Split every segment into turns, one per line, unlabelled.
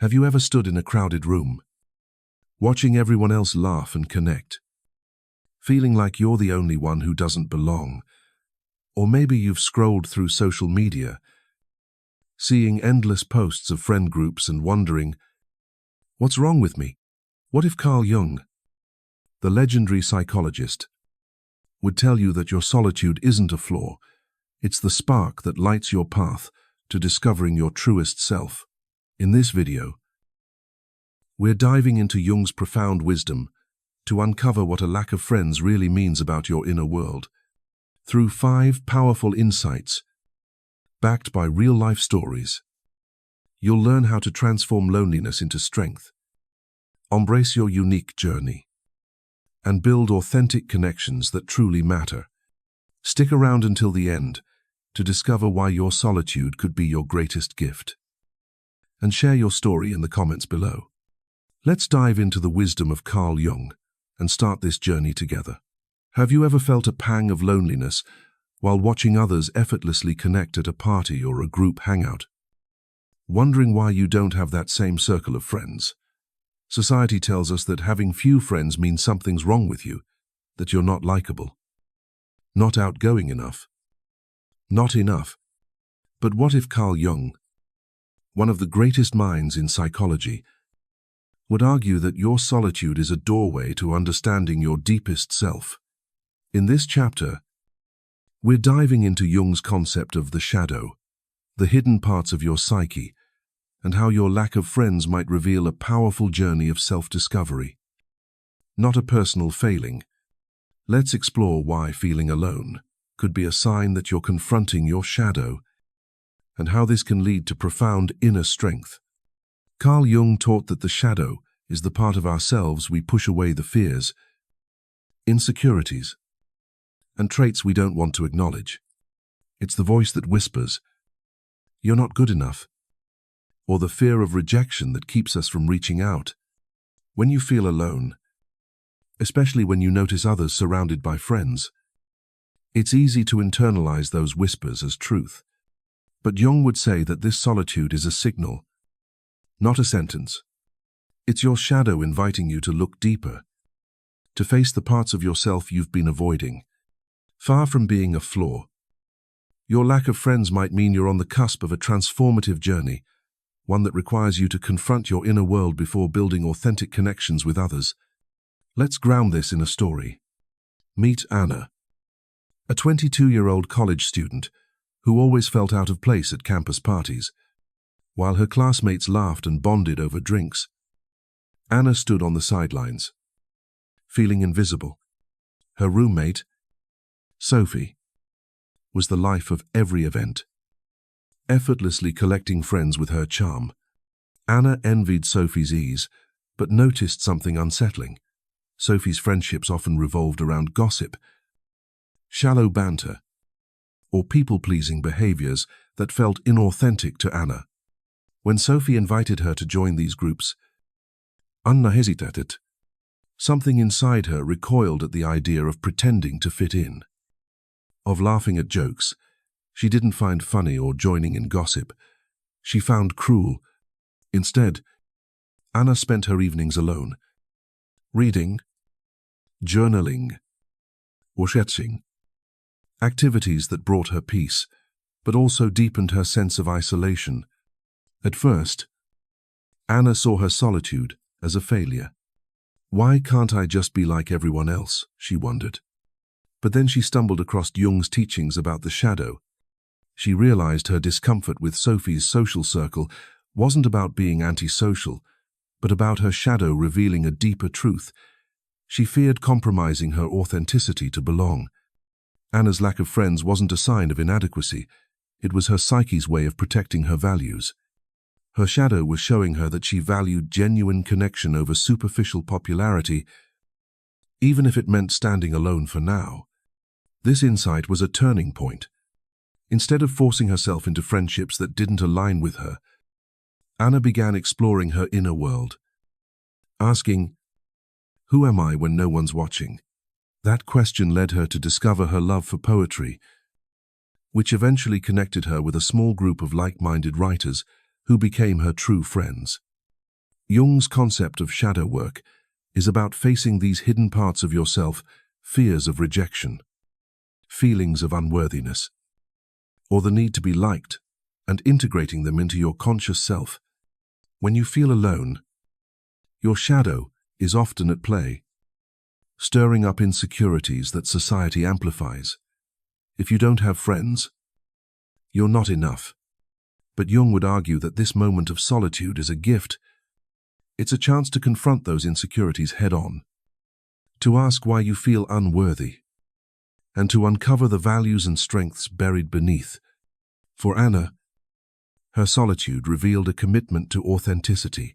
Have you ever stood in a crowded room, watching everyone else laugh and connect, feeling like you're the only one who doesn't belong? Or maybe you've scrolled through social media, seeing endless posts of friend groups and wondering, what's wrong with me? What if Carl Jung, the legendary psychologist, would tell you that your solitude isn't a flaw, it's the spark that lights your path to discovering your truest self? In this video, we're diving into Jung's profound wisdom to uncover what a lack of friends really means about your inner world. Through 5 powerful insights, backed by real-life stories, you'll learn how to transform loneliness into strength, embrace your unique journey, and build authentic connections that truly matter. Stick around until the end to discover why your solitude could be your greatest gift. And share your story in the comments below. Let's dive into the wisdom of Carl Jung and start this journey together. Have you ever felt a pang of loneliness while watching others effortlessly connect at a party or a group hangout? Wondering why you don't have that same circle of friends? Society tells us that having few friends means something's wrong with you, that you're not likable, not outgoing enough, not enough. But what if Carl Jung, one of the greatest minds in psychology, would argue that your solitude is a doorway to understanding your deepest self? In this chapter, we're diving into Jung's concept of the shadow, the hidden parts of your psyche, and how your lack of friends might reveal a powerful journey of self-discovery. Not a personal failing. Let's explore why feeling alone could be a sign that you're confronting your shadow, and how this can lead to profound inner strength. Carl Jung taught that the shadow is the part of ourselves we push away the fears, insecurities, and traits we don't want to acknowledge. It's the voice that whispers, "You're not good enough," or the fear of rejection that keeps us from reaching out. When you feel alone, especially when you notice others surrounded by friends, it's easy to internalize those whispers as truth. But Jung would say that this solitude is a signal, not a sentence. It's your shadow inviting you to look deeper, to face the parts of yourself you've been avoiding. Far from being a flaw, your lack of friends might mean you're on the cusp of a transformative journey, one that requires you to confront your inner world before building authentic connections with others. Let's ground this in a story. Meet Anna, a 22-year-old college student who always felt out of place at campus parties. While her classmates laughed and bonded over drinks, Anna stood on the sidelines, feeling invisible. Her roommate, Sophie, was the life of every event, effortlessly collecting friends with her charm. Anna envied Sophie's ease, but noticed something unsettling. Sophie's friendships often revolved around gossip, shallow banter, or people-pleasing behaviors that felt inauthentic to Anna. When Sophie invited her to join these groups, Anna hesitated. Something inside her recoiled at the idea of pretending to fit in, of laughing at jokes she didn't find funny or joining in gossip she found cruel. Instead, Anna spent her evenings alone, reading, journaling, or sketching, activities that brought her peace, but also deepened her sense of isolation. At first, Anna saw her solitude as a failure. Why can't I just be like everyone else, she wondered. But then she stumbled across Jung's teachings about the shadow. She realized her discomfort with Sophie's social circle wasn't about being antisocial, but about her shadow revealing a deeper truth. She feared compromising her authenticity to belong. Anna's lack of friends wasn't a sign of inadequacy. It was her psyche's way of protecting her values. Her shadow was showing her that she valued genuine connection over superficial popularity, even if it meant standing alone for now. This insight was a turning point. Instead of forcing herself into friendships that didn't align with her, Anna began exploring her inner world, asking, "Who am I when no one's watching?" That question led her to discover her love for poetry, which eventually connected her with a small group of like-minded writers who became her true friends. Jung's concept of shadow work is about facing these hidden parts of yourself, fears of rejection, feelings of unworthiness, or the need to be liked, and integrating them into your conscious self. When you feel alone, your shadow is often at play, stirring up insecurities that society amplifies. If you don't have friends, you're not enough. But Jung would argue that this moment of solitude is a gift. It's a chance to confront those insecurities head-on, to ask why you feel unworthy, and to uncover the values and strengths buried beneath. For Anna, her solitude revealed a commitment to authenticity,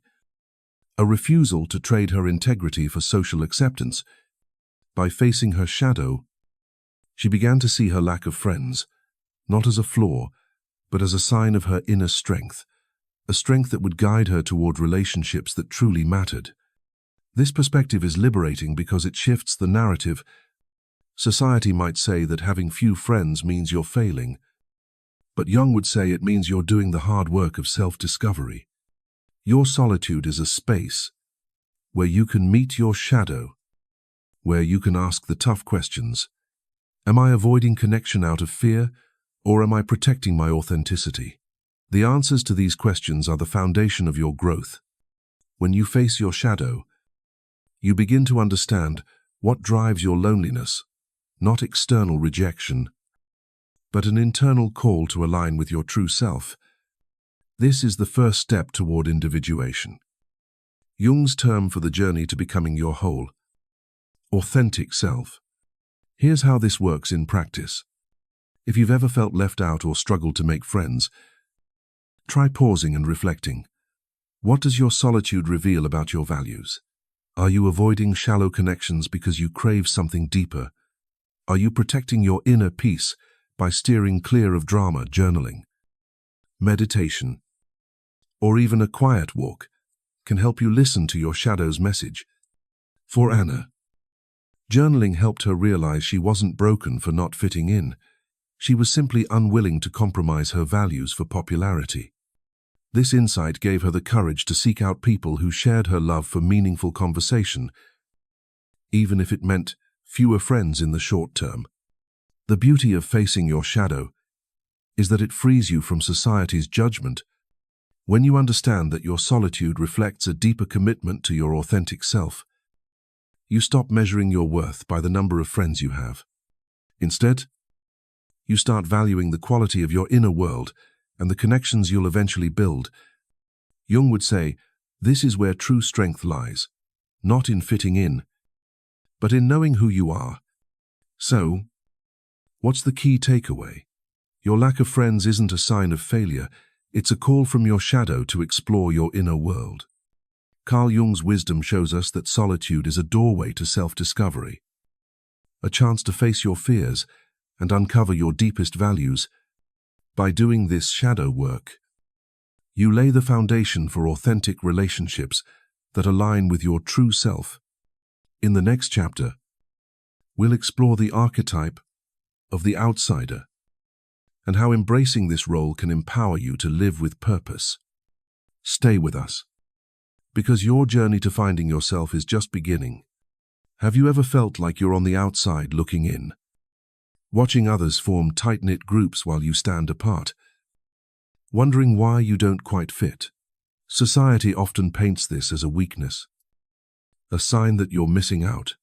a refusal to trade her integrity for social acceptance. By facing her shadow, she began to see her lack of friends, not as a flaw, but as a sign of her inner strength, a strength that would guide her toward relationships that truly mattered. This perspective is liberating because it shifts the narrative. Society might say that having few friends means you're failing, but Jung would say it means you're doing the hard work of self-discovery. Your solitude is a space where you can meet your shadow, where you can ask the tough questions. Am I avoiding connection out of fear, or am I protecting my authenticity? The answers to these questions are the foundation of your growth. When you face your shadow, you begin to understand what drives your loneliness, not external rejection, but an internal call to align with your true self. This is the first step toward individuation. Jung's term for the journey to becoming your whole, authentic self. Here's how this works in practice. If you've ever felt left out or struggled to make friends, try pausing and reflecting. What does your solitude reveal about your values? Are you avoiding shallow connections because you crave something deeper? Are you protecting your inner peace by steering clear of drama, journaling, meditation, or even a quiet walk can help you listen to your shadow's message? For Anna, journaling helped her realize she wasn't broken for not fitting in. She was simply unwilling to compromise her values for popularity. This insight gave her the courage to seek out people who shared her love for meaningful conversation, even if it meant fewer friends in the short term. The beauty of facing your shadow is that it frees you from society's judgment. When you understand that your solitude reflects a deeper commitment to your authentic self, you stop measuring your worth by the number of friends you have. Instead, you start valuing the quality of your inner world and the connections you'll eventually build. Jung would say, this is where true strength lies, not in fitting in, but in knowing who you are. So, what's the key takeaway? Your lack of friends isn't a sign of failure, it's a call from your shadow to explore your inner world. Carl Jung's wisdom shows us that solitude is a doorway to self-discovery, a chance to face your fears and uncover your deepest values. By doing this shadow work, you lay the foundation for authentic relationships that align with your true self. In the next chapter, we'll explore the archetype of the outsider and how embracing this role can empower you to live with purpose. Stay with us, because your journey to finding yourself is just beginning. Have you ever felt like you're on the outside looking in, watching others form tight-knit groups while you stand apart, wondering why you don't quite fit? Society often paints this as a weakness, a sign that you're missing out.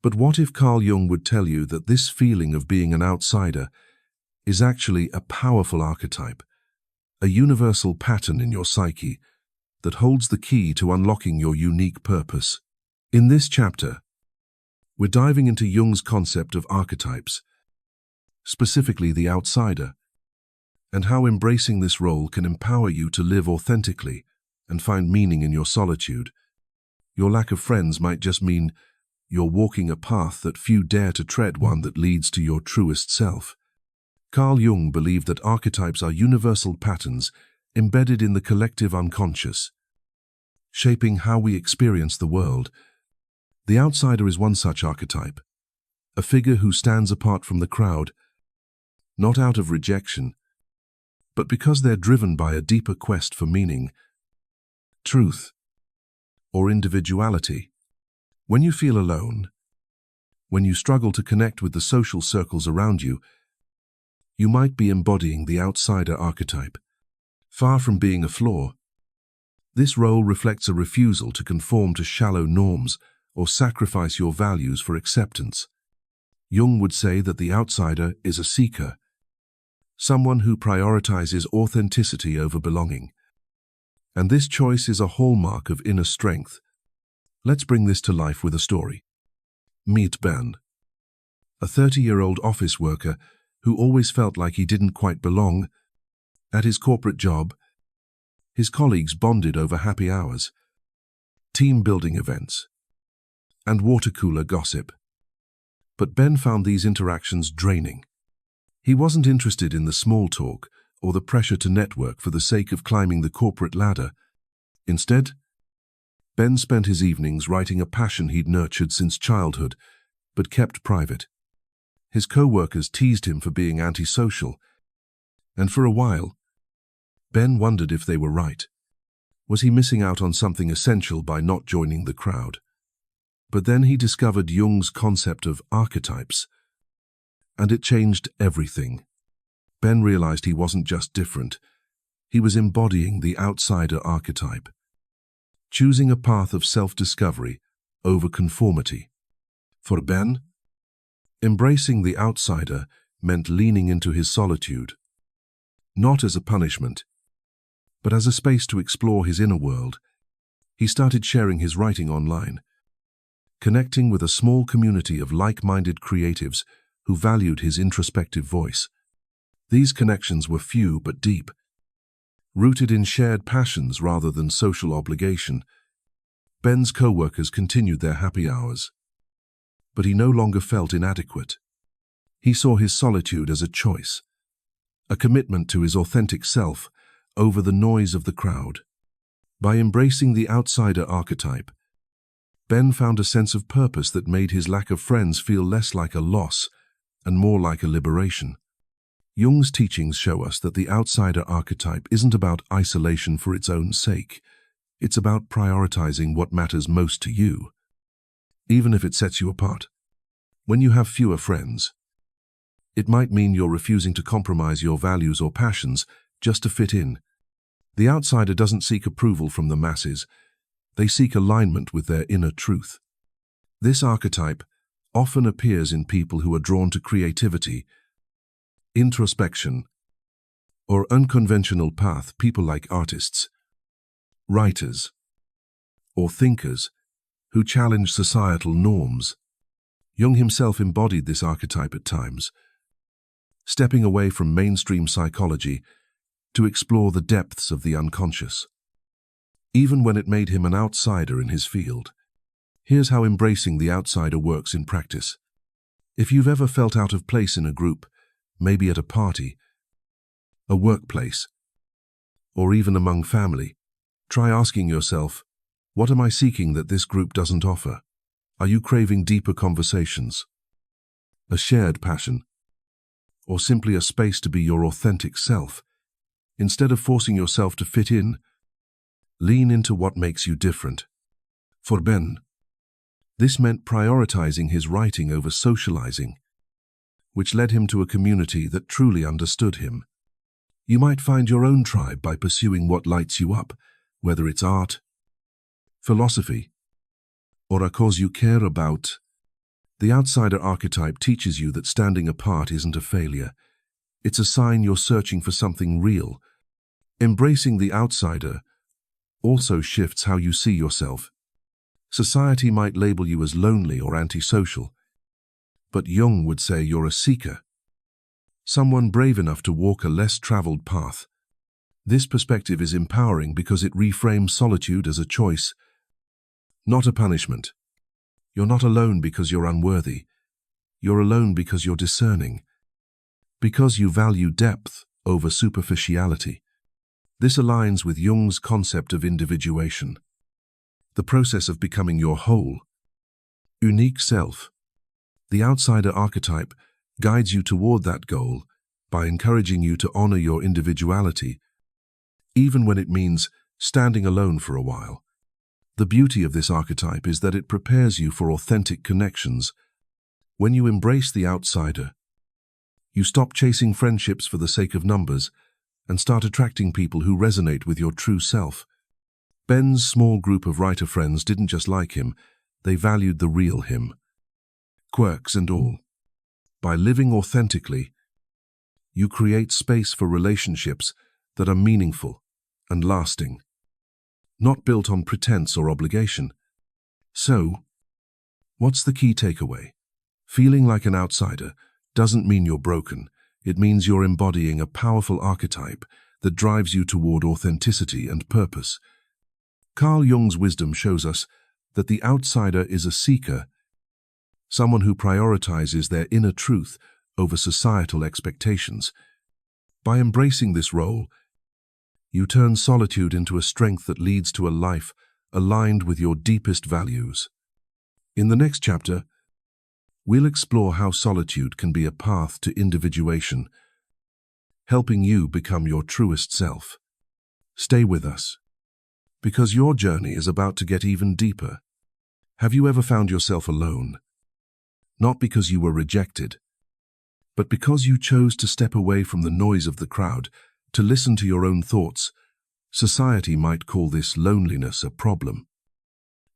But what if Carl Jung would tell you that this feeling of being an outsider is actually a powerful archetype, a universal pattern in your psyche that holds the key to unlocking your unique purpose? In this chapter, we're diving into Jung's concept of archetypes, specifically the outsider, and how embracing this role can empower you to live authentically and find meaning in your solitude. Your lack of friends might just mean you're walking a path that few dare to tread, one that leads to your truest self. Carl Jung believed that archetypes are universal patterns embedded in the collective unconscious, shaping how we experience the world. The outsider is one such archetype, a figure who stands apart from the crowd, not out of rejection, but because they're driven by a deeper quest for meaning, truth, or individuality. When you feel alone, when you struggle to connect with the social circles around you, you might be embodying the outsider archetype. Far from being a flaw, this role reflects a refusal to conform to shallow norms or sacrifice your values for acceptance. Jung would say that the outsider is a seeker, someone who prioritizes authenticity over belonging. And this choice is a hallmark of inner strength. Let's bring this to life with a story. Meet Ben, a 30-year-old office worker who always felt like he didn't quite belong. At his corporate job, his colleagues bonded over happy hours, team-building events, and water cooler gossip. But Ben found these interactions draining. He wasn't interested in the small talk or the pressure to network for the sake of climbing the corporate ladder. Instead, Ben spent his evenings writing a passion he'd nurtured since childhood, but kept private. His co-workers teased him for being antisocial, and for a while, Ben wondered if they were right. Was he missing out on something essential by not joining the crowd? But then he discovered Jung's concept of archetypes, and it changed everything. Ben realized he wasn't just different, he was embodying the outsider archetype, choosing a path of self-discovery over conformity. For Ben, embracing the outsider meant leaning into his solitude, not as a punishment, but as a space to explore his inner world. He started sharing his writing online, connecting with a small community of like-minded creatives who valued his introspective voice. These connections were few but deep, rooted in shared passions rather than social obligation. Ben's co-workers continued their happy hours, but he no longer felt inadequate. He saw his solitude as a choice, a commitment to his authentic self over the noise of the crowd. By embracing the outsider archetype, Ben found a sense of purpose that made his lack of friends feel less like a loss and more like a liberation. Jung's teachings show us that the outsider archetype isn't about isolation for its own sake. It's about prioritizing what matters most to you, even if it sets you apart. When you have fewer friends, it might mean you're refusing to compromise your values or passions just to fit in. The outsider doesn't seek approval from the masses. They seek alignment with their inner truth. This archetype often appears in people who are drawn to creativity, introspection, or unconventional path. People like artists, writers, or thinkers who challenge societal norms. Jung himself embodied this archetype at times, stepping away from mainstream psychology to explore the depths of the unconscious, even when it made him an outsider in his field. Here's how embracing the outsider works in practice. If you've ever felt out of place in a group, maybe at a party, a workplace, or even among family, try asking yourself, what am I seeking that this group doesn't offer? Are you craving deeper conversations, a shared passion, or simply a space to be your authentic self? Instead of forcing yourself to fit in, lean into what makes you different. For Ben, this meant prioritizing his writing over socializing, which led him to a community that truly understood him. You might find your own tribe by pursuing what lights you up, whether it's art, philosophy, or a cause you care about. The outsider archetype teaches you that standing apart isn't a failure. It's a sign you're searching for something real. Embracing the outsider also shifts how you see yourself. Society might label you as lonely or antisocial, but Jung would say you're a seeker, someone brave enough to walk a less traveled path. This perspective is empowering because it reframes solitude as a choice, not a punishment. You're not alone because you're unworthy. You're alone because you're discerning, because you value depth over superficiality. This aligns with Jung's concept of individuation, the process of becoming your whole, unique self. The outsider archetype guides you toward that goal by encouraging you to honor your individuality, even when it means standing alone for a while. The beauty of this archetype is that it prepares you for authentic connections. When you embrace the outsider, you stop chasing friendships for the sake of numbers and start attracting people who resonate with your true self. Ben's small group of writer friends didn't just like him, they valued the real him, quirks and all. By living authentically, you create space for relationships that are meaningful and lasting, not built on pretense or obligation. So, what's the key takeaway? Feeling like an outsider doesn't mean you're broken. It means you're embodying a powerful archetype that drives you toward authenticity and purpose. Carl Jung's wisdom shows us that the outsider is a seeker, someone who prioritizes their inner truth over societal expectations. By embracing this role, you turn solitude into a strength that leads to a life aligned with your deepest values. In the next chapter, we'll explore how solitude can be a path to individuation, helping you become your truest self. Stay with us, because your journey is about to get even deeper. Have you ever found yourself alone? Not because you were rejected, but because you chose to step away from the noise of the crowd to listen to your own thoughts. Society might call this loneliness a problem,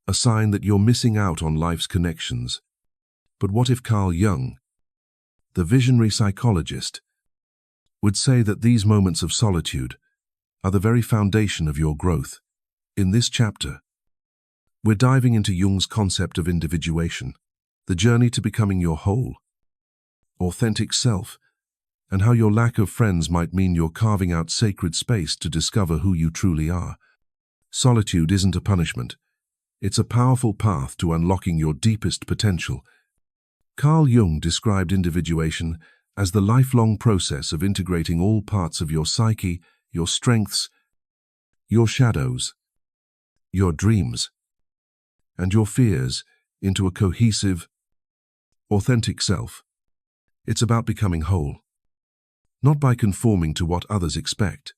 a sign that you're missing out on life's connections. But what if Carl Jung, the visionary psychologist, would say that these moments of solitude are the very foundation of your growth? In this chapter, we're diving into Jung's concept of individuation, the journey to becoming your whole, authentic self, and how your lack of friends might mean you're carving out sacred space to discover who you truly are. Solitude isn't a punishment. It's a powerful path to unlocking your deepest potential. Carl Jung described individuation as the lifelong process of integrating all parts of your psyche, your strengths, your shadows, your dreams, and your fears into a cohesive, authentic self. It's about becoming whole, not by conforming to what others expect,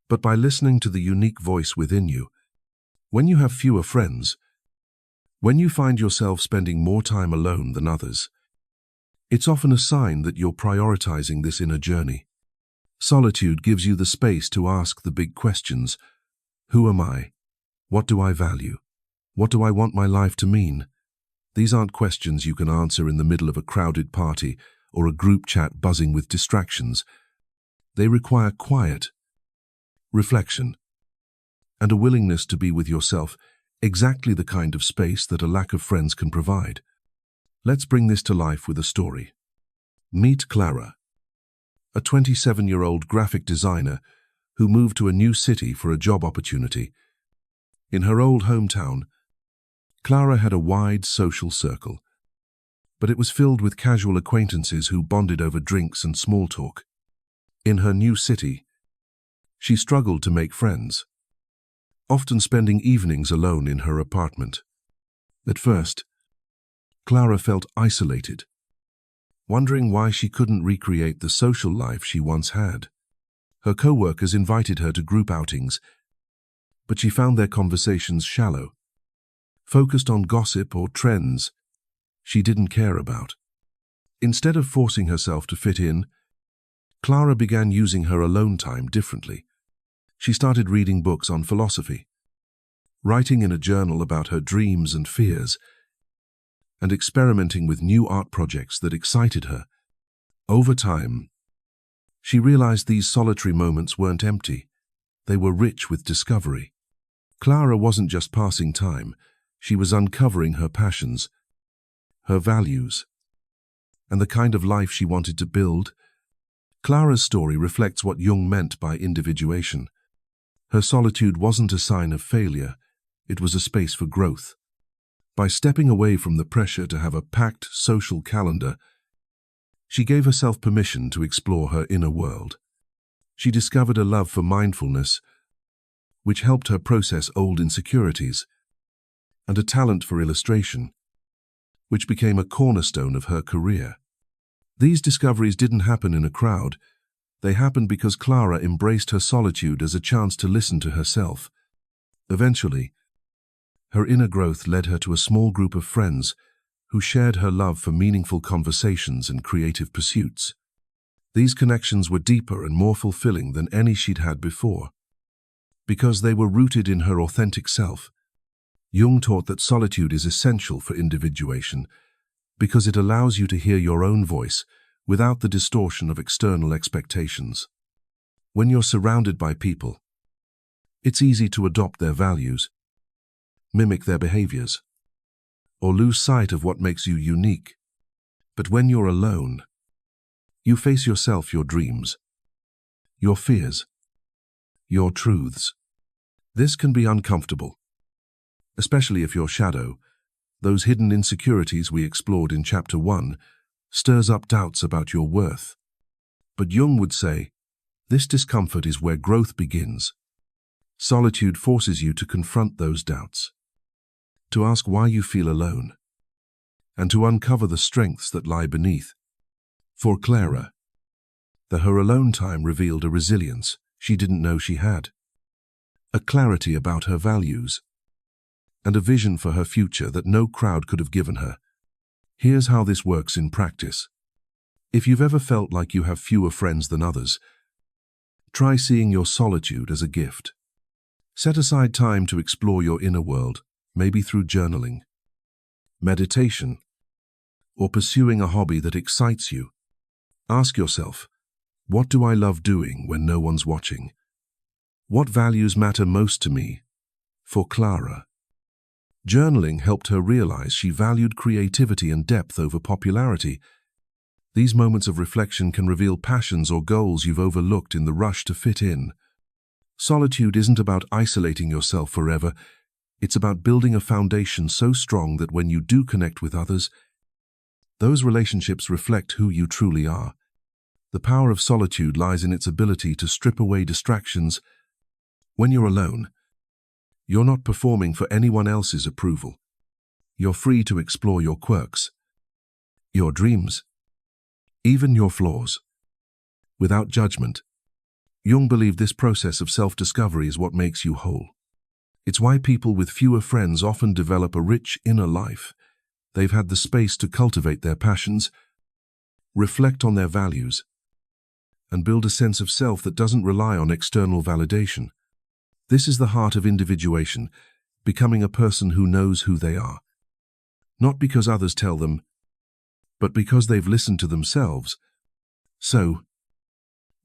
but by listening to the unique voice within you. When you have fewer friends, when you find yourself spending more time alone than others, it's often a sign that you're prioritizing this inner journey. Solitude gives you the space to ask the big questions. Who am I? What do I value? What do I want my life to mean? These aren't questions you can answer in the middle of a crowded party or a group chat buzzing with distractions. They require quiet, reflection, and a willingness to be with yourself, exactly the kind of space that a lack of friends can provide. Let's bring this to life with a story. Meet Clara, a 27-year-old graphic designer who moved to a new city for a job opportunity. In her old hometown, Clara had a wide social circle, but it was filled with casual acquaintances who bonded over drinks and small talk. In her new city, she struggled to make friends, often spending evenings alone in her apartment. At first, Clara felt isolated, wondering why she couldn't recreate the social life she once had. Her co-workers invited her to group outings, but she found their conversations shallow, focused on gossip or trends she didn't care about. Instead of forcing herself to fit in, Clara began using her alone time differently. She started reading books on philosophy, writing in a journal about her dreams and fears, and experimenting with new art projects that excited her. Over time, she realized these solitary moments weren't empty. They were rich with discovery. Clara wasn't just passing time, she was uncovering her passions, her values, and the kind of life she wanted to build. Clara's story reflects what Jung meant by individuation. Her solitude wasn't a sign of failure, it was a space for growth. By stepping away from the pressure to have a packed social calendar, she gave herself permission to explore her inner world. She discovered a love for mindfulness, which helped her process old insecurities, and a talent for illustration, which became a cornerstone of her career. These discoveries didn't happen in a crowd. They happened because Clara embraced her solitude as a chance to listen to herself. Eventually, Her inner growth led her to a small group of friends who shared her love for meaningful conversations and creative pursuits. These connections were deeper and more fulfilling than any she'd had before, because they were rooted in her authentic self. Jung taught that solitude is essential for individuation because it allows you to hear your own voice without the distortion of external expectations. When you're surrounded by people, it's easy to adopt their values, mimic their behaviors, or lose sight of what makes you unique. But when you're alone, you face yourself, your dreams, your fears, your truths. This can be uncomfortable, especially if your shadow, those hidden insecurities we explored in Chapter 1, stirs up doubts about your worth. But Jung would say, this discomfort is where growth begins. Solitude forces you to confront those doubts, to ask why you feel alone, and to uncover the strengths that lie beneath. For Clara, her alone time revealed a resilience she didn't know she had, a clarity about her values, and a vision for her future that no crowd could have given her. Here's how this works in practice. If you've ever felt like you have fewer friends than others, try seeing your solitude as a gift. Set aside time to explore your inner world, maybe through journaling, meditation, or pursuing a hobby that excites you. Ask yourself, what do I love doing when no one's watching? What values matter most to me? For Clara, journaling helped her realize she valued creativity and depth over popularity. These moments of reflection can reveal passions or goals you've overlooked in the rush to fit in. Solitude isn't about isolating yourself forever. It's about building a foundation so strong that when you do connect with others, those relationships reflect who you truly are. The power of solitude lies in its ability to strip away distractions. When you're alone, you're not performing for anyone else's approval. You're free to explore your quirks, your dreams, even your flaws, without judgment. Jung believed this process of self-discovery is what makes you whole. It's why people with fewer friends often develop a rich inner life. They've had the space to cultivate their passions, reflect on their values, and build a sense of self that doesn't rely on external validation. This is the heart of individuation, becoming a person who knows who they are. Not because others tell them, but because they've listened to themselves. So,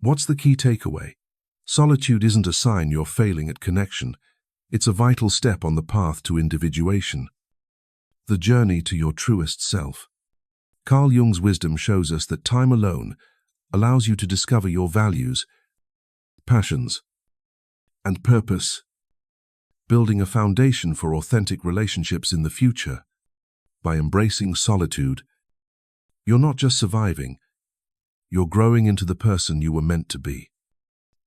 what's the key takeaway? Solitude isn't a sign you're failing at connection. It's a vital step on the path to individuation, the journey to your truest self. Carl Jung's wisdom shows us that time alone allows you to discover your values, passions, and purpose, building a foundation for authentic relationships in the future. By embracing solitude, you're not just surviving, you're growing into the person you were meant to be.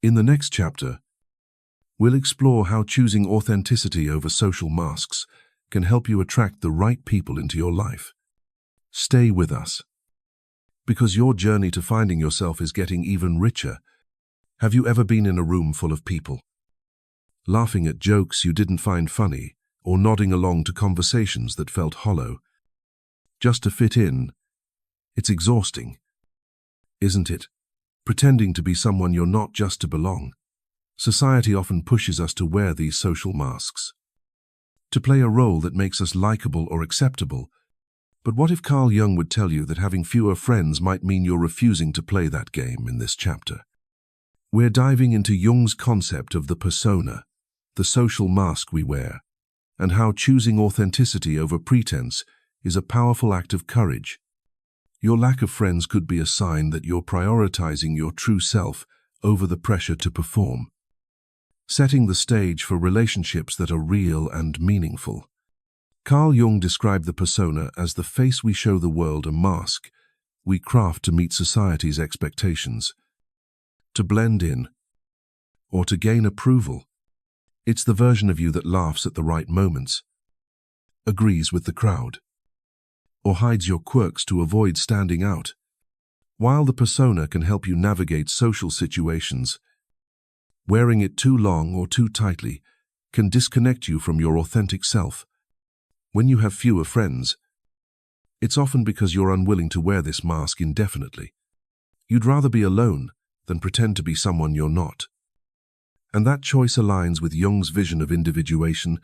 In the next chapter, we'll explore how choosing authenticity over social masks can help you attract the right people into your life. Stay with us, because your journey to finding yourself is getting even richer. Have you ever been in a room full of people, laughing at jokes you didn't find funny, or nodding along to conversations that felt hollow, just to fit in? It's exhausting, isn't it? Pretending to be someone you're not just to belong. Society often pushes us to wear these social masks, to play a role that makes us likable or acceptable. But what if Carl Jung would tell you that having fewer friends might mean you're refusing to play that game in this chapter? We're diving into Jung's concept of the persona, the social mask we wear, and how choosing authenticity over pretense is a powerful act of courage. Your lack of friends could be a sign that you're prioritizing your true self over the pressure to perform, setting the stage for relationships that are real and meaningful. Carl Jung described the persona as the face we show the world, a mask we craft to meet society's expectations, to blend in, or to gain approval. It's the version of you that laughs at the right moments, agrees with the crowd, or hides your quirks to avoid standing out. While the persona can help you navigate social situations, wearing it too long or too tightly can disconnect you from your authentic self. When you have fewer friends, it's often because you're unwilling to wear this mask indefinitely. You'd rather be alone than pretend to be someone you're not. And that choice aligns with Jung's vision of individuation,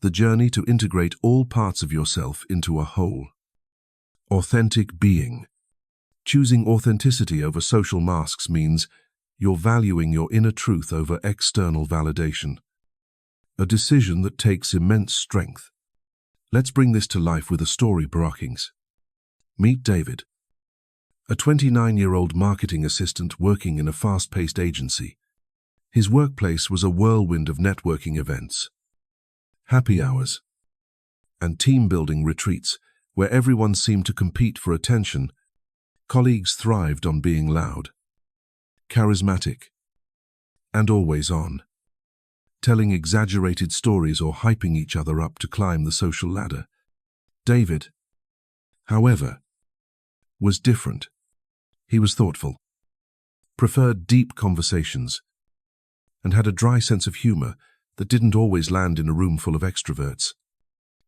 the journey to integrate all parts of yourself into a whole. Authentic being. Choosing authenticity over social masks means you're valuing your inner truth over external validation. A decision that takes immense strength. Let's bring this to life with a story, Brockings. Meet David, a 29-year-old marketing assistant working in a fast-paced agency. His workplace was a whirlwind of networking events, happy hours, and team-building retreats where everyone seemed to compete for attention. Colleagues thrived on being loud, charismatic, and always on, telling exaggerated stories or hyping each other up to climb the social ladder. David, however, was different. He was thoughtful, preferred deep conversations, and had a dry sense of humor that didn't always land in a room full of extroverts.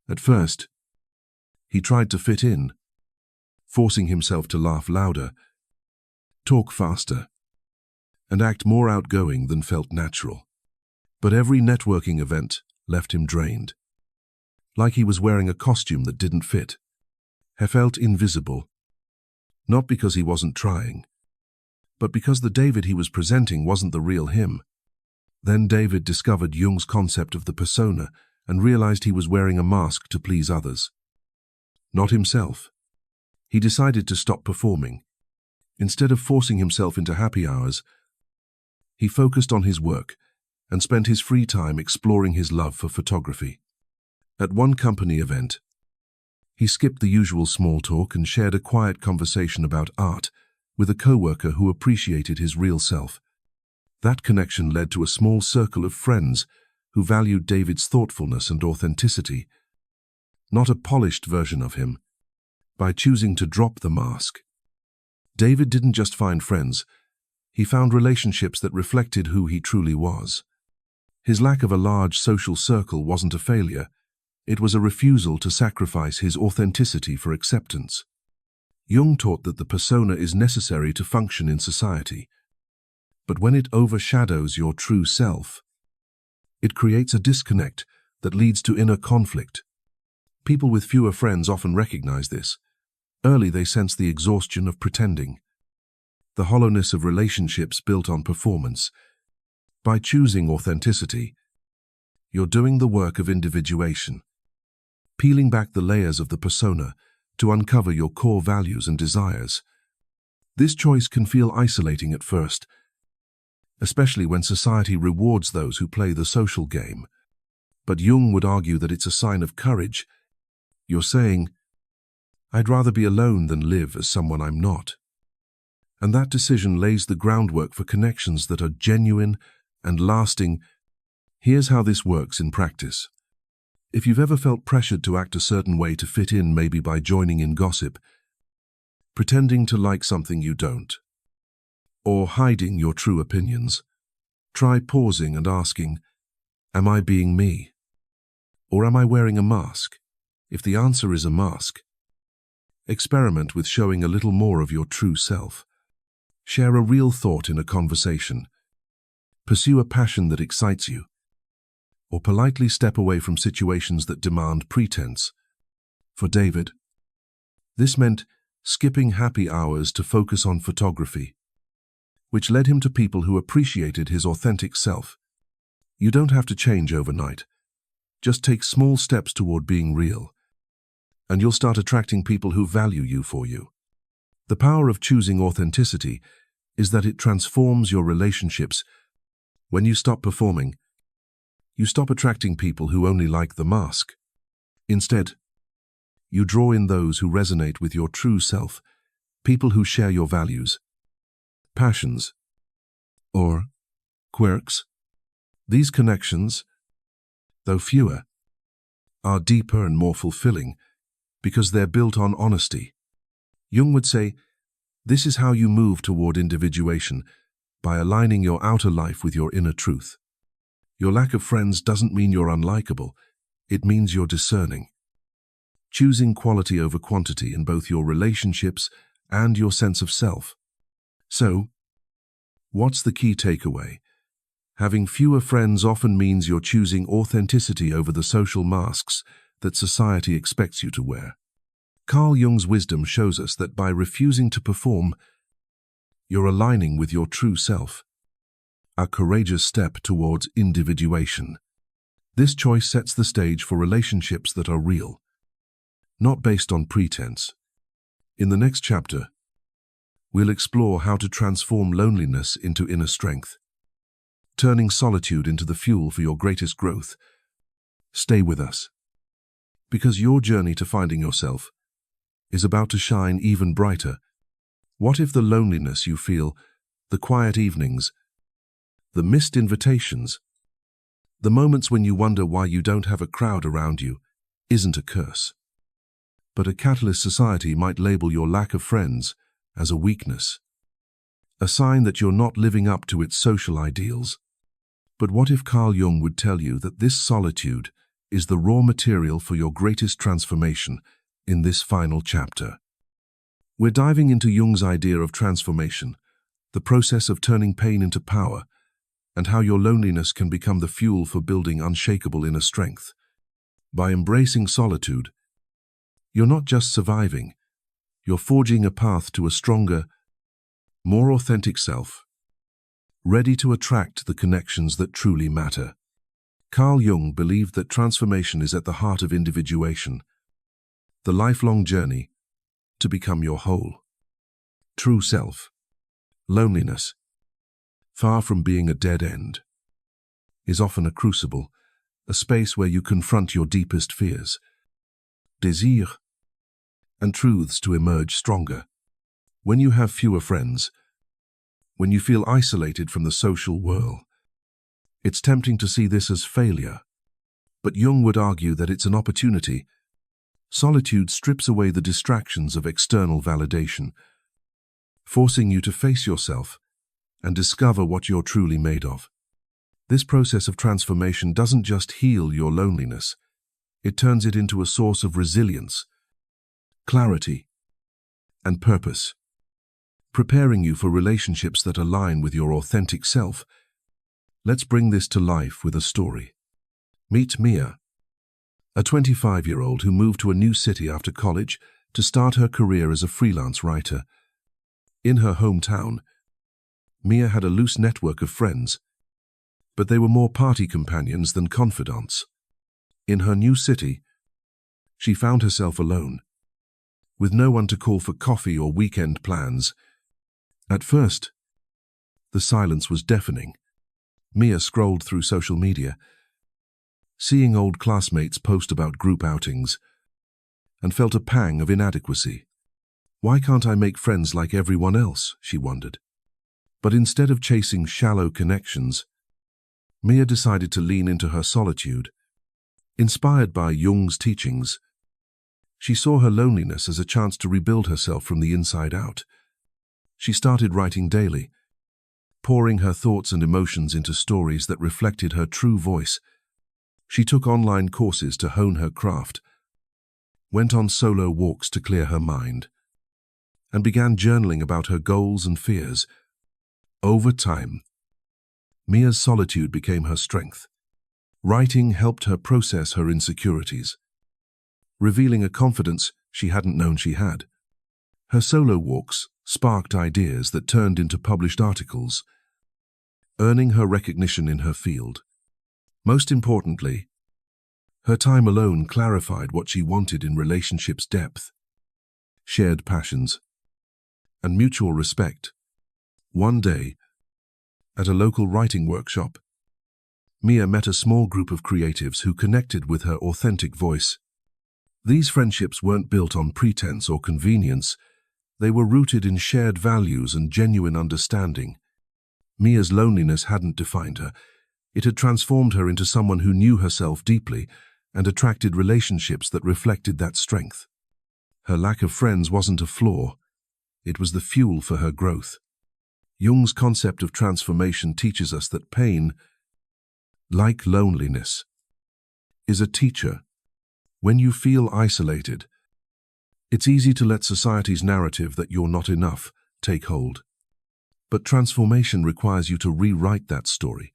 At first, he tried to fit in, forcing himself to laugh louder, talk faster, and act more outgoing than felt natural. But every networking event left him drained, like he was wearing a costume that didn't fit. He felt invisible, not because he wasn't trying, but because the David he was presenting wasn't the real him. Then David discovered Jung's concept of the persona and realized he was wearing a mask to please others, not himself. He decided to stop performing. Instead of forcing himself into happy hours, he focused on his work and spent his free time exploring his love for photography. At one company event, he skipped the usual small talk and shared a quiet conversation about art with a coworker who appreciated his real self. That connection led to a small circle of friends who valued David's thoughtfulness and authenticity, not a polished version of him. By choosing to drop the mask, David didn't just find friends, he found relationships that reflected who he truly was. His lack of a large social circle wasn't a failure, it was a refusal to sacrifice his authenticity for acceptance. Jung taught that the persona is necessary to function in society, but when it overshadows your true self, it creates a disconnect that leads to inner conflict. People with fewer friends often recognize this. Early they sense the exhaustion of pretending, the hollowness of relationships built on performance. By choosing authenticity, you're doing the work of individuation, peeling back the layers of the persona to uncover your core values and desires. This choice can feel isolating at first, especially when society rewards those who play the social game. But Jung would argue that it's a sign of courage. You're saying, I'd rather be alone than live as someone I'm not. And that decision lays the groundwork for connections that are genuine and lasting. Here's how this works in practice. If you've ever felt pressured to act a certain way to fit in, maybe by joining in gossip, pretending to like something you don't, or hiding your true opinions, try pausing and asking, am I being me? Or am I wearing a mask? If the answer is a mask, experiment with showing a little more of your true self. Share a real thought in a conversation. Pursue a passion that excites you. Or politely step away from situations that demand pretense. For David, this meant skipping happy hours to focus on photography, which led him to people who appreciated his authentic self. You don't have to change overnight. Just take small steps toward being real, and you'll start attracting people who value you for you. The power of choosing authenticity is that it transforms your relationships. When you stop performing, you stop attracting people who only like the mask. Instead, you draw in those who resonate with your true self, people who share your values, passions, or quirks. These connections, though fewer, are deeper and more fulfilling because they're built on honesty. Jung would say, this is how you move toward individuation, by aligning your outer life with your inner truth. Your lack of friends doesn't mean you're unlikable, it means you're discerning. choosing quality over quantity in both your relationships and your sense of self. So, what's the key takeaway? Having fewer friends often means you're choosing authenticity over the social masks that society expects you to wear. Carl Jung's wisdom shows us that by refusing to perform, you're aligning with your true self, a courageous step towards individuation. This choice sets the stage for relationships that are real, not based on pretense. In the next chapter, we'll explore how to transform loneliness into inner strength, turning solitude into the fuel for your greatest growth. Stay with us, because your journey to finding yourself is about to shine even brighter. What if the loneliness you feel, the quiet evenings, the missed invitations, the moments when you wonder why you don't have a crowd around you, isn't a curse, but a catalyst? Society might label your lack of friends as a weakness, a sign that you're not living up to its social ideals. But what if Carl Jung would tell you that this solitude is the raw material for your greatest transformation in this final chapter? We're diving into Jung's idea of transformation, the process of turning pain into power, and how your loneliness can become the fuel for building unshakable inner strength. By embracing solitude, you're not just surviving, you're forging a path to a stronger, more authentic self, ready to attract the connections that truly matter. Carl Jung believed that transformation is at the heart of individuation, the lifelong journey to become your whole, true self. Loneliness, far from being a dead end, is often a crucible, a space where you confront your deepest fears, desires, and truths to emerge stronger. When you have fewer friends, when you feel isolated from the social world, it's tempting to see this as failure. But Jung would argue that it's an opportunity. Solitude strips away the distractions of external validation, forcing you to face yourself and discover what you're truly made of. This process of transformation doesn't just heal your loneliness, it turns it into a source of resilience, clarity, and purpose, preparing you for relationships that align with your authentic self. Let's bring this to life with a story. Meet Mia, a 25-year-old who moved to a new city after college to start her career as a freelance writer. In her hometown, Mia had a loose network of friends, but they were more party companions than confidants. In her new city, she found herself alone, with no one to call for coffee or weekend plans. At first, the silence was deafening. Mia scrolled through social media, seeing old classmates post about group outings, and felt a pang of inadequacy. Why can't I make friends like everyone else? She wondered. But instead of chasing shallow connections, Mia decided to lean into her solitude. Inspired by Jung's teachings, she saw her loneliness as a chance to rebuild herself from the inside out. She started writing daily, pouring her thoughts and emotions into stories that reflected her true voice. She took online courses to hone her craft, went on solo walks to clear her mind, and began journaling about her goals and fears. Over time, Mia's solitude became her strength. Writing helped her process her insecurities, revealing a confidence she hadn't known she had. Her solo walks sparked ideas that turned into published articles, earning her recognition in her field. Most importantly, her time alone clarified what she wanted in relationships: depth, shared passions, and mutual respect. One day, at a local writing workshop, Mia met a small group of creatives who connected with her authentic voice. These friendships weren't built on pretense or convenience. They were rooted in shared values and genuine understanding. Mia's loneliness hadn't defined her. It had transformed her into someone who knew herself deeply and attracted relationships that reflected that strength. Her lack of friends wasn't a flaw. It was the fuel for her growth. Jung's concept of transformation teaches us that pain, like loneliness, is a teacher. When you feel isolated, it's easy to let society's narrative that you're not enough take hold. But transformation requires you to rewrite that story.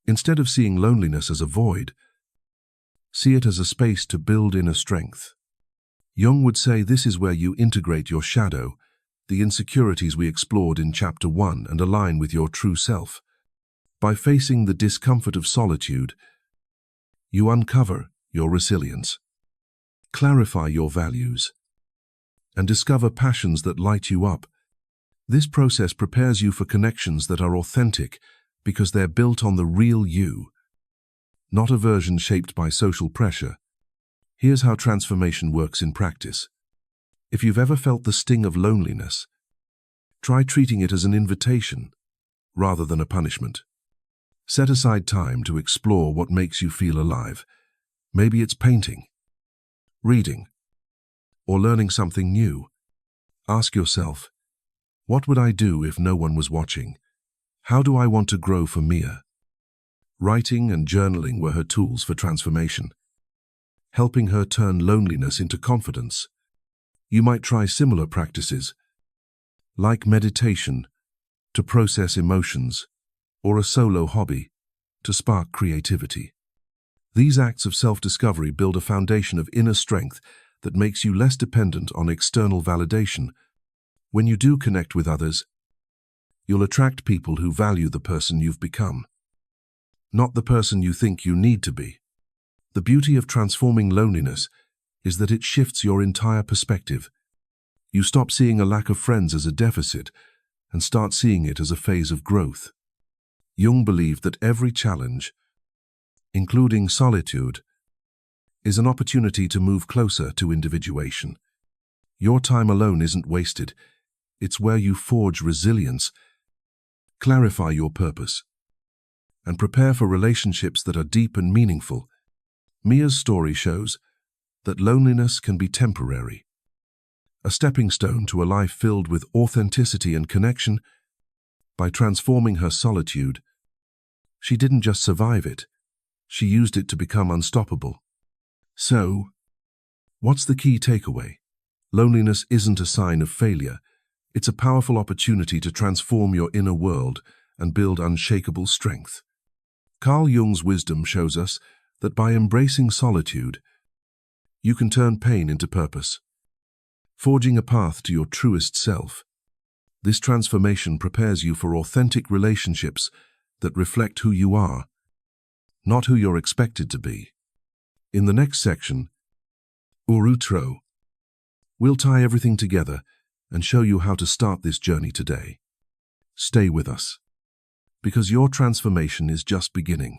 Instead of seeing loneliness as a void, see it as a space to build inner strength. Jung would say this is where you integrate your shadow, the insecurities we explored in Chapter 1, and align with your true self. By facing the discomfort of solitude, you uncover your resilience, clarify your values, and discover passions that light you up. This process prepares you for connections that are authentic because they're built on the real you, not a version shaped by social pressure. Here's how transformation works in practice. If you've ever felt the sting of loneliness, try treating it as an invitation rather than a punishment. Set aside time to explore what makes you feel alive. Maybe it's painting, reading, or learning something new. Ask yourself, what would I do if no one was watching? How do I want to grow for Mia? Writing and journaling were her tools for transformation, helping her turn loneliness into confidence. You might try similar practices, like meditation, to process emotions, or a solo hobby, to spark creativity. These acts of self-discovery build a foundation of inner strength that makes you less dependent on external validation. When you do connect with others, you'll attract people who value the person you've become, not the person you think you need to be. The beauty of transforming loneliness is that it shifts your entire perspective. You stop seeing a lack of friends as a deficit and start seeing it as a phase of growth. Jung believed that every challenge, including solitude, is an opportunity to move closer to individuation. Your time alone isn't wasted. It's where you forge resilience, clarify your purpose, and prepare for relationships that are deep and meaningful. Mia's story shows that loneliness can be temporary, a stepping stone to a life filled with authenticity and connection. By transforming her solitude, she didn't just survive it, she used it to become unstoppable. So, what's the key takeaway? Loneliness isn't a sign of failure. It's a powerful opportunity to transform your inner world and build unshakable strength. Carl Jung's wisdom shows us that by embracing solitude, you can turn pain into purpose, forging a path to your truest self. This transformation prepares you for authentic relationships that reflect who you are, not who you're expected to be. In the next section, Outro, we'll tie everything together and show you how to start this journey today. Stay with us, because your transformation is just beginning.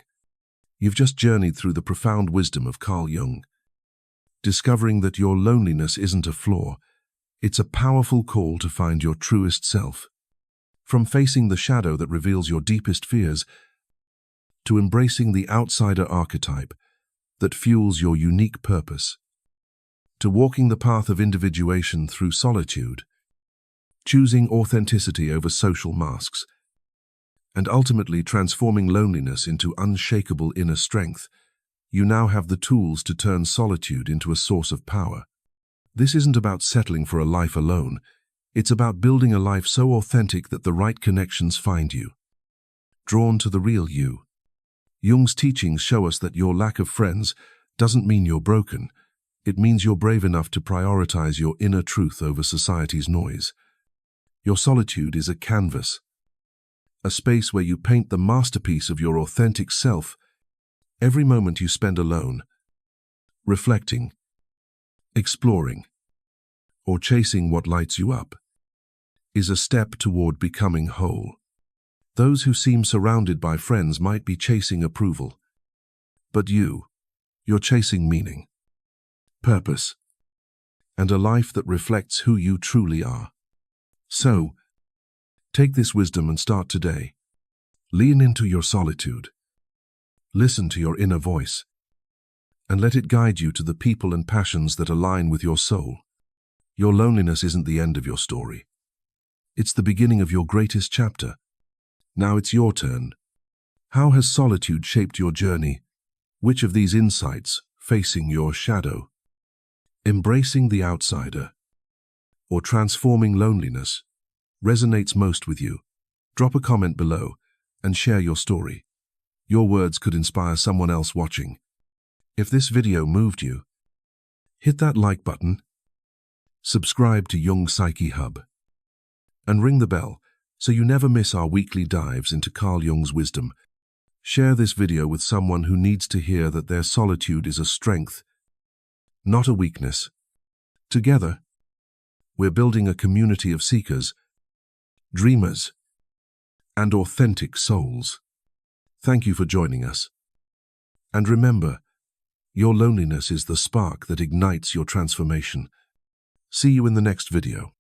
You've just journeyed through the profound wisdom of Carl Jung, discovering that your loneliness isn't a flaw, it's a powerful call to find your truest self. From facing the shadow that reveals your deepest fears, to embracing the outsider archetype that fuels your unique purpose, to walking the path of individuation through solitude, choosing authenticity over social masks, and ultimately transforming loneliness into unshakable inner strength, you now have the tools to turn solitude into a source of power. This isn't about settling for a life alone. It's about building a life so authentic that the right connections find you, drawn to the real you. Jung's teachings show us that your lack of friends doesn't mean you're broken. It means you're brave enough to prioritize your inner truth over society's noise. Your solitude is a canvas, a space where you paint the masterpiece of your authentic self. Every moment you spend alone, reflecting, exploring, or chasing what lights you up, is a step toward becoming whole. Those who seem surrounded by friends might be chasing approval, but you're chasing meaning, purpose, and a life that reflects who you truly are. So, take this wisdom and start today. Lean into your solitude. Listen to your inner voice, and let it guide you to the people and passions that align with your soul. Your loneliness isn't the end of your story. It's the beginning of your greatest chapter. Now it's your turn. How has solitude shaped your journey? Which of these insights, facing your shadow, embracing the outsider, or transforming loneliness resonates most with you? Drop a comment below and share your story. Your words could inspire someone else watching. If this video moved you, hit that like button, subscribe to Jung Psyche Hub, and ring the bell so you never miss our weekly dives into Carl Jung's wisdom. Share this video with someone who needs to hear that their solitude is a strength, not a weakness. Together, we're building a community of seekers, dreamers, and authentic souls. Thank you for joining us. And remember, your loneliness is the spark that ignites your transformation. See you in the next video.